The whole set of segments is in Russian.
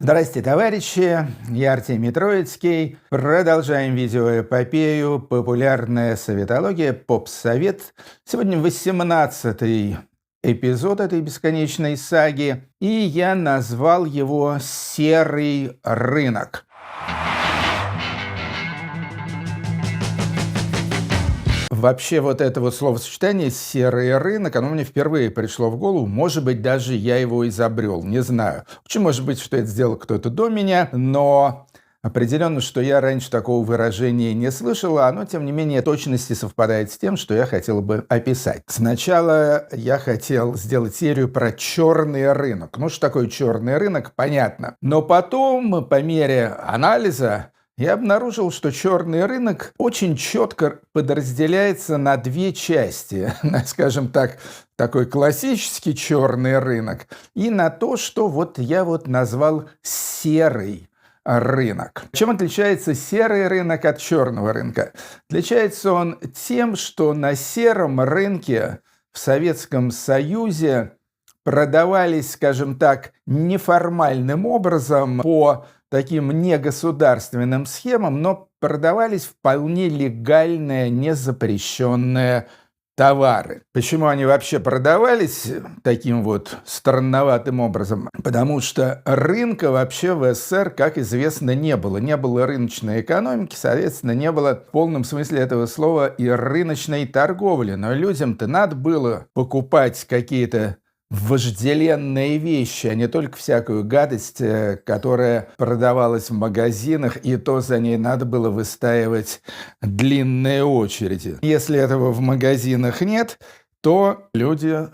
Здрасте, товарищи! Я Артемий Троицкий. Продолжаем видеоэпопею «Популярная советология. Поп-совет». Сегодня 18-й эпизод этой бесконечной саги, и я назвал его «Серый рынок». Вообще вот это вот словосочетание «серый рынок», оно мне впервые пришло в голову. Может быть, даже я его изобрел, не знаю. Очень может быть, что это сделал кто-то до меня, но определенно, что я раньше такого выражения не слышал, оно, тем не менее, точности совпадает с тем, что я хотел бы описать. Сначала я хотел сделать серию про черный рынок. Ну, что такое черный рынок, понятно. Но потом, по мере анализа, я обнаружил, что черный рынок очень четко подразделяется на две части. Скажем так, такой классический черный рынок и на то, что вот я назвал серый рынок. Чем отличается серый рынок от черного рынка? Отличается он тем, что на сером рынке в Советском Союзе продавались, скажем так, неформальным образом по таким негосударственным схемам, но продавались вполне легальные, незапрещенные товары. Почему они вообще продавались таким вот странноватым образом? Потому что рынка вообще в СССР, как известно, не было. Не было рыночной экономики, соответственно, не было в полном смысле этого слова и рыночной торговли. Но людям-то надо было покупать какие-то вожделенные вещи, а не только всякую гадость, которая продавалась в магазинах, и то за ней надо было выстаивать длинные очереди. Если этого в магазинах нет, то люди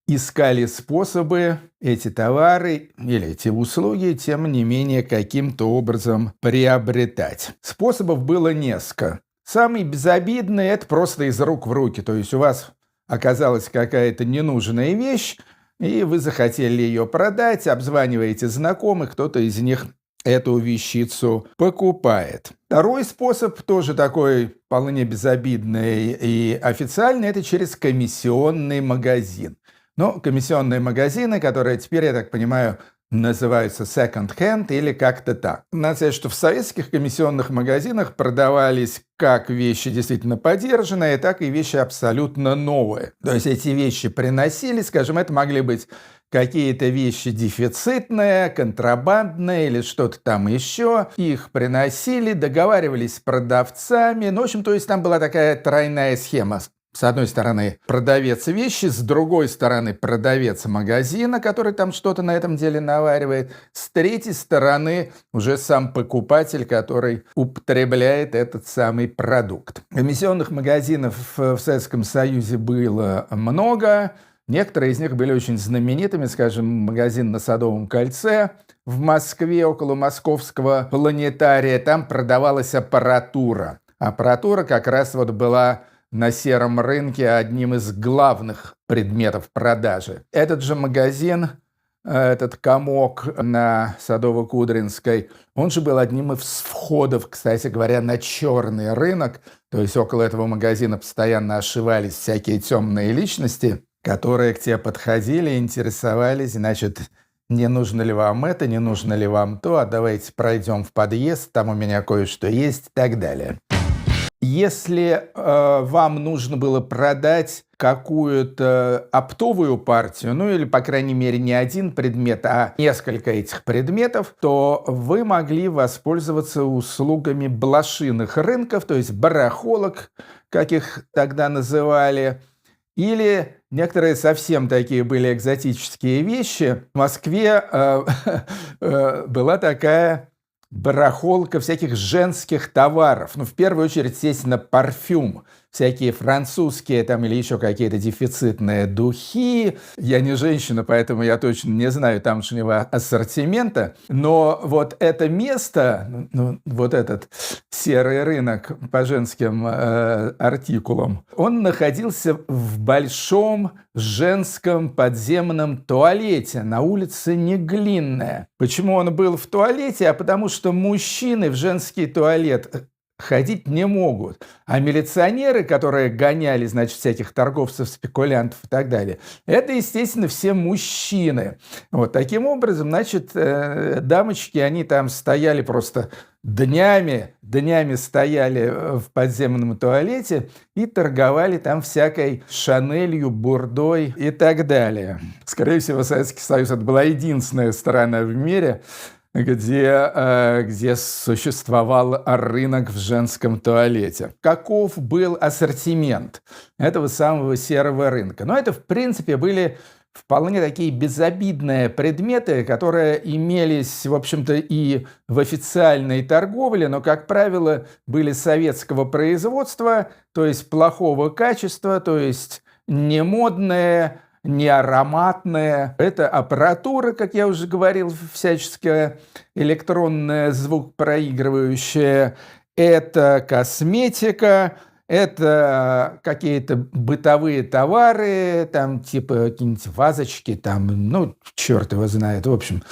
искали способы эти товары или эти услуги, тем не менее, каким-то образом приобретать. Способов было несколько. Самый безобидный – это просто из рук в руки, то есть у вас оказалась какая-то ненужная вещь, и вы захотели ее продать, обзваниваете знакомых, кто-то из них эту вещицу покупает. Второй способ, тоже такой вполне безобидный и официальный, это через комиссионный магазин. Но комиссионные магазины, которые теперь, я так понимаю, называются second-hand или как-то так. Надо сказать, что в советских комиссионных магазинах продавались как вещи действительно подержанные, так и вещи абсолютно новые. То есть эти вещи приносили, скажем, это могли быть какие-то вещи дефицитные, контрабандные или что-то там еще. Их приносили, договаривались с продавцами. Ну, в общем, то есть там была такая тройная схема. С одной стороны, продавец вещи, с другой стороны, продавец магазина, который там что-то на этом деле наваривает, с третьей стороны, уже сам покупатель, который употребляет этот самый продукт. Комиссионных магазинов в Советском Союзе было много. Некоторые из них были очень знаменитыми, скажем, магазин на Садовом кольце в Москве, около Московского планетария. Там продавалась аппаратура. Аппаратура как раз была на сером рынке одним из главных предметов продажи. Этот же магазин, этот комок на Садово-Кудринской, он же был одним из входов, кстати говоря, на черный рынок. То есть около этого магазина постоянно ошивались всякие темные личности, которые к тебе подходили, интересовались, значит, не нужно ли вам это, не нужно ли вам то, а давайте пройдем в подъезд, там у меня кое-что есть и так далее. Если вам нужно было продать какую-то оптовую партию, ну или, по крайней мере, не один предмет, а несколько этих предметов, то вы могли воспользоваться услугами блошиных рынков, то есть барахолок, как их тогда называли, или некоторые совсем такие были экзотические вещи. В Москве была такая барахолка всяких женских товаров. Ну, в первую очередь, естественно, парфюм. Всякие французские там или еще какие-то дефицитные духи. Я не женщина, поэтому я точно не знаю тамошнего ассортимента. Но вот это место, вот этот серый рынок по женским артикулам, он находился в большом женском подземном туалете на улице Неглинная. Почему он был в туалете? А потому что мужчины в женский туалет ходить не могут. А милиционеры, которые гоняли, значит, всяких торговцев, спекулянтов и так далее, это, естественно, все мужчины. Вот таким образом, значит, дамочки, они там стояли просто днями стояли в подземном туалете и торговали там всякой Шанелью, бурдой и так далее. Скорее всего, Советский Союз — это была единственная страна в мире, где существовал рынок в женском туалете. Каков был ассортимент этого самого серого рынка? Но это, в принципе, были вполне такие безобидные предметы, которые имелись, в общем-то, и в официальной торговле, но, как правило, были советского производства, то есть плохого качества, то есть не модные, не ароматные. Это аппаратура, как я уже говорил, всяческая электронная звукопроигрывающая. Это косметика, это какие-то бытовые товары, там типа какие-нибудь вазочки, там, ну, черт его знает, в общем,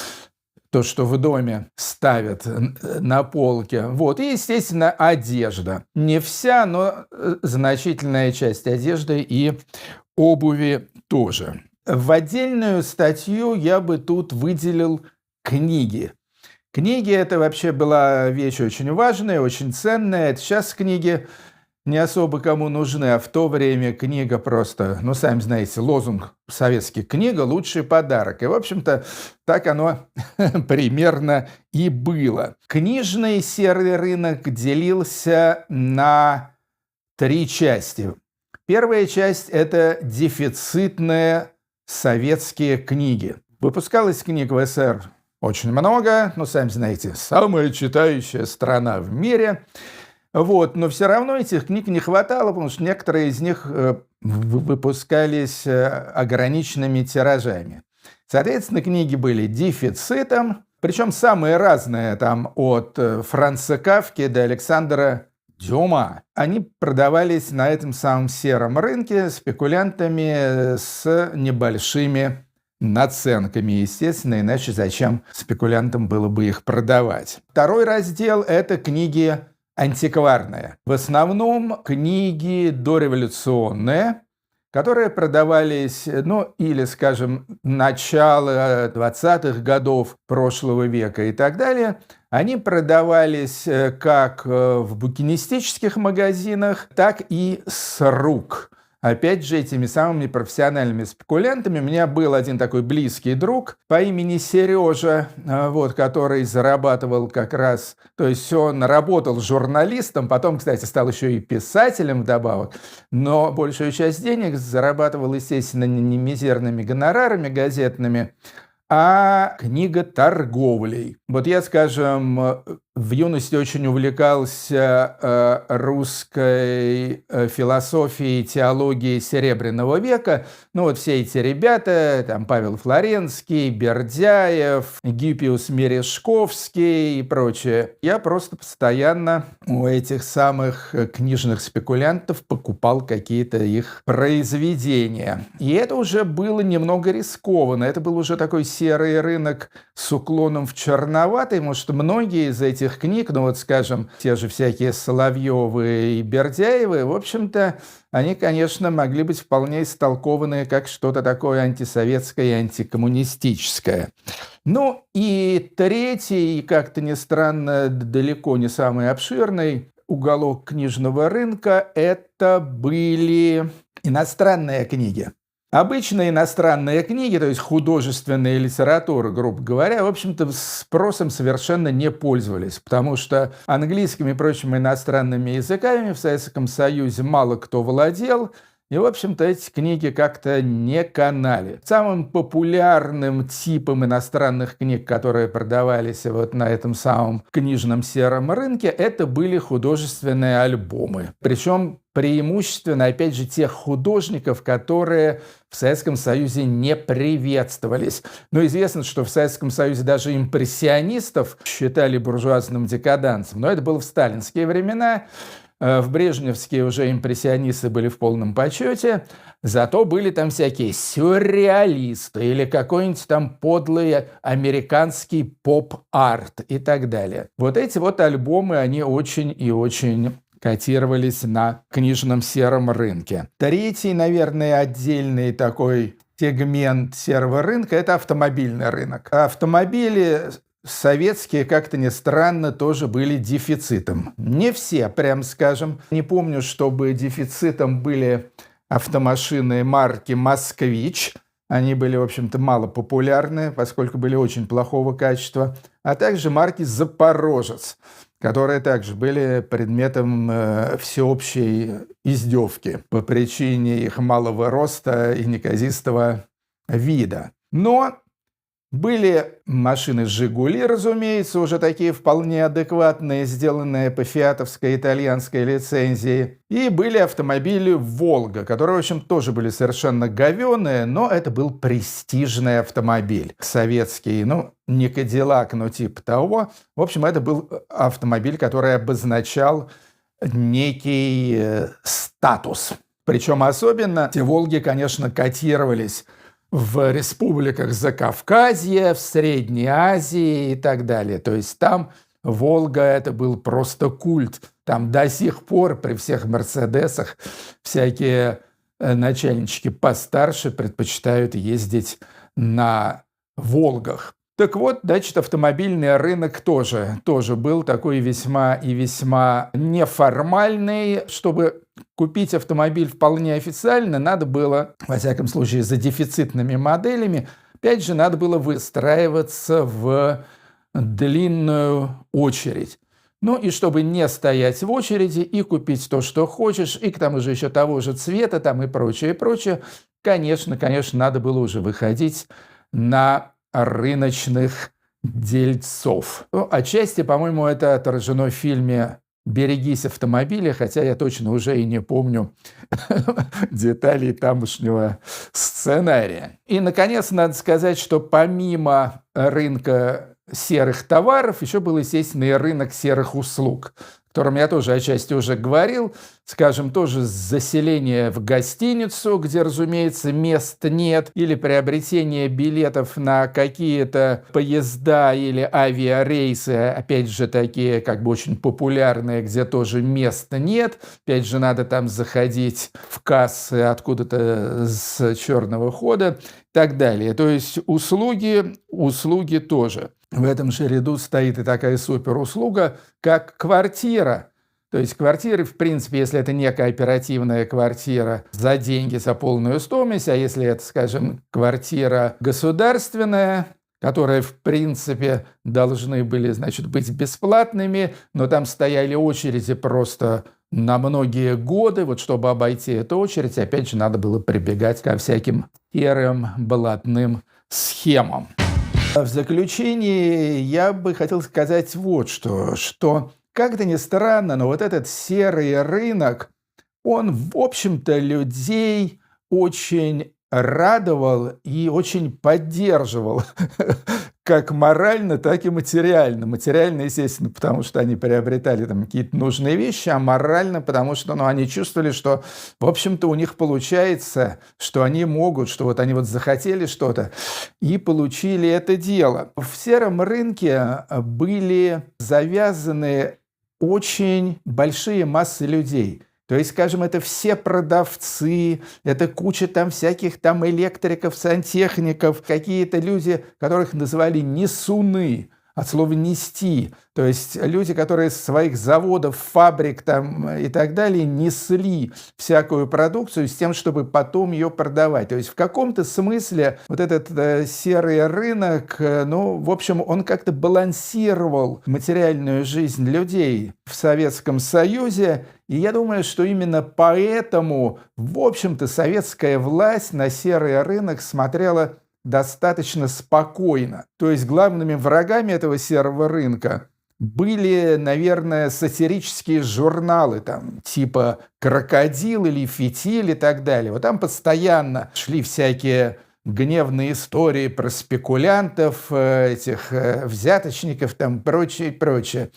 то, что в доме ставят на полке. Вот. И, естественно, одежда. Не вся, но значительная часть одежды и обуви тоже. В отдельную статью я бы тут выделил книги. Книги — это вообще была вещь очень важная, очень ценная. Это сейчас книги не особо кому нужны, а в то время книга просто, ну, сами знаете, лозунг советский: книга — лучший подарок. И, в общем-то, так оно примерно и было. Книжный серый рынок делился на 3 части. Первая часть – это дефицитные советские книги. Выпускалось книг в СССР очень много, ну, сами знаете, самая читающая страна в мире. Вот, но все равно этих книг не хватало, потому что некоторые из них выпускались ограниченными тиражами. Соответственно, книги были дефицитом, причем самые разные, там от Франца Кафки до Александра Дюма. Они продавались на этом самом сером рынке спекулянтами с небольшими наценками, естественно, иначе зачем спекулянтам было бы их продавать. Второй раздел – это книги антикварные. В основном книги дореволюционные, которые продавались, ну, или, скажем, начало 20-х годов прошлого века и так далее. Они продавались как в букинистических магазинах, так и с рук. Опять же, этими самыми профессиональными спекулянтами. У меня был один такой близкий друг по имени Сережа, вот, который зарабатывал как раз, то есть он работал журналистом, потом, кстати, стал еще и писателем вдобавок, но большую часть денег зарабатывал, естественно, не мизерными гонорарами газетными, а книготорговлей. Вот я, скажем, в юности очень увлекался русской философией, теологией Серебряного века. Ну вот все эти ребята, там Павел Флоренский, Бердяев, Гиппиус Мережковский и прочее. Я просто постоянно у этих самых книжных спекулянтов покупал какие-то их произведения. И это уже было немного рискованно. Это был уже такой серый рынок с уклоном в черноватый, потому что многие из этих книг, ну вот, скажем, те же всякие Соловьевы и Бердяевы, в общем-то, они, конечно, могли быть вполне истолкованы как что-то такое антисоветское и антикоммунистическое. Ну и третий, как-то ни странно, далеко не самый обширный уголок книжного рынка – это были иностранные книги. Обычные иностранные книги, то есть художественная литература, грубо говоря, в общем-то, спросом совершенно не пользовались, потому что английскими и прочими иностранными языками в Советском Союзе мало кто владел, и, в общем-то, эти книги как-то не канали. Самым популярным типом иностранных книг, которые продавались вот на этом самом книжном сером рынке, это были художественные альбомы. Причем преимущественно, опять же, тех художников, которые в Советском Союзе не приветствовались. Но известно, что в Советском Союзе даже импрессионистов считали буржуазным декаданцем, но это было в сталинские времена. в брежневские уже импрессионисты были в полном почете, зато были там всякие сюрреалисты или какой-нибудь там подлый американский поп-арт и так далее. Вот эти вот альбомы, они очень и очень котировались на книжном сером рынке. Третий, наверное, отдельный такой сегмент серого рынка – это автомобильный рынок. Автомобили советские, как-то ни странно, тоже были дефицитом. Не все, прям скажем. Не помню, чтобы дефицитом были автомашины марки «Москвич». Они были, в общем-то, мало популярны, поскольку были очень плохого качества. А также марки «Запорожец», которые также были предметом всеобщей издевки по причине их малого роста и неказистого вида. Но были машины «Жигули», разумеется, уже такие вполне адекватные, сделанные по фиатовской итальянской лицензии. И были автомобили «Волга», которые, в общем, тоже были совершенно говёные, но это был престижный автомобиль. Советский, не «Кадиллак», но типа того. В общем, это был автомобиль, который обозначал некий статус. Причем особенно эти «Волги», конечно, котировались в республиках Закавказья, в Средней Азии и так далее. То есть там «Волга» — это был просто культ. Там до сих пор при всех «Мерседесах» всякие начальнички постарше предпочитают ездить на «Волгах». Так вот, значит, автомобильный рынок тоже был такой весьма и весьма неформальный. Чтобы купить автомобиль вполне официально, надо было, во всяком случае, за дефицитными моделями, опять же, надо было выстраиваться в длинную очередь. И чтобы не стоять в очереди и купить то, что хочешь, и к тому же еще того же цвета там и прочее, конечно, надо было уже выходить на рыночных дельцов. Отчасти, по-моему, это отражено в фильме «Берегись автомобиля», хотя я точно уже и не помню деталей тамошнего сценария. И, наконец, надо сказать, что помимо рынка серых товаров еще был, естественно, и рынок серых услуг, о котором я тоже отчасти уже говорил. Скажем, тоже заселение в гостиницу, где, разумеется, мест нет, или приобретение билетов на какие-то поезда или авиарейсы, опять же, такие как бы очень популярные, где тоже места нет. Опять же, надо там заходить в кассы откуда-то с черного хода и так далее. То есть услуги тоже. В этом же ряду стоит и такая суперуслуга, как квартира. То есть квартиры, в принципе, если это не кооперативная квартира за деньги, за полную стоимость, а если это, скажем, квартира государственная, которые, в принципе, должны были, быть бесплатными, но там стояли очереди просто на многие годы. Вот чтобы обойти эту очередь, опять же, надо было прибегать ко всяким серым блатным схемам. В заключение я бы хотел сказать вот что как-то ни странно, но вот этот серый рынок, он, в общем-то, людей очень радовал и очень поддерживал, как морально, так и материально. Материально, естественно, потому что они приобретали там какие-то нужные вещи, а морально, потому что они чувствовали, что, в общем-то, у них получается, что они могут, что вот они вот захотели что-то и получили это дело. В сером рынке были завязаны очень большие массы людей. То есть, скажем, это все продавцы, это куча там всяких там электриков, сантехников, какие-то люди, которых называли несуны, от слова «нести». То есть люди, которые с своих заводов, фабрик там и так далее несли всякую продукцию с тем, чтобы потом ее продавать. То есть в каком-то смысле вот этот серый рынок, в общем, он как-то балансировал материальную жизнь людей в Советском Союзе. И я думаю, что именно поэтому, в общем-то, советская власть на серый рынок смотрела достаточно спокойно. То есть главными врагами этого серого рынка были, наверное, сатирические журналы, там, типа «Крокодил» или «Фитиль» и так далее. Вот там постоянно шли всякие гневные истории про спекулянтов, этих взяточников, там прочее, прочее.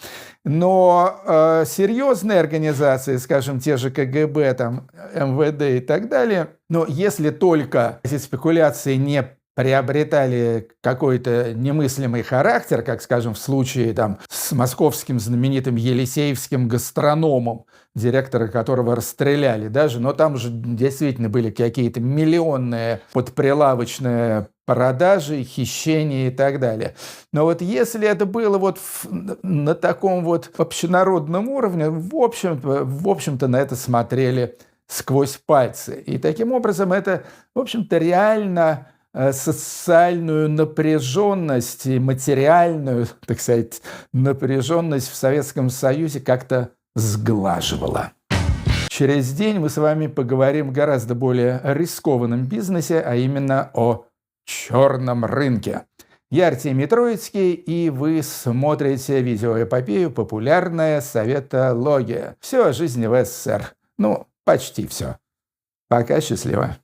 Но серьезные организации, скажем, те же КГБ, там, МВД и так далее, но если только эти спекуляции не приобретали какой-то немыслимый характер, как, скажем, в случае там, с московским знаменитым елисеевским гастрономом, директора которого расстреляли даже, но там же действительно были какие-то миллионные подприлавочные продажи, хищения и так далее. Но вот если это было вот на таком вот общенародном уровне, в общем-то на это смотрели сквозь пальцы. И таким образом это, в общем-то, реально социальную напряженность и материальную, так сказать, напряженность в Советском Союзе как-то сглаживала. Через день мы с вами поговорим о гораздо более рискованном бизнесе, а именно о черном рынке. Я Артемий Троицкий, и вы смотрите видеоэпопею «Популярная советология». Все о жизни в СССР. Ну, почти все. Пока, счастливо.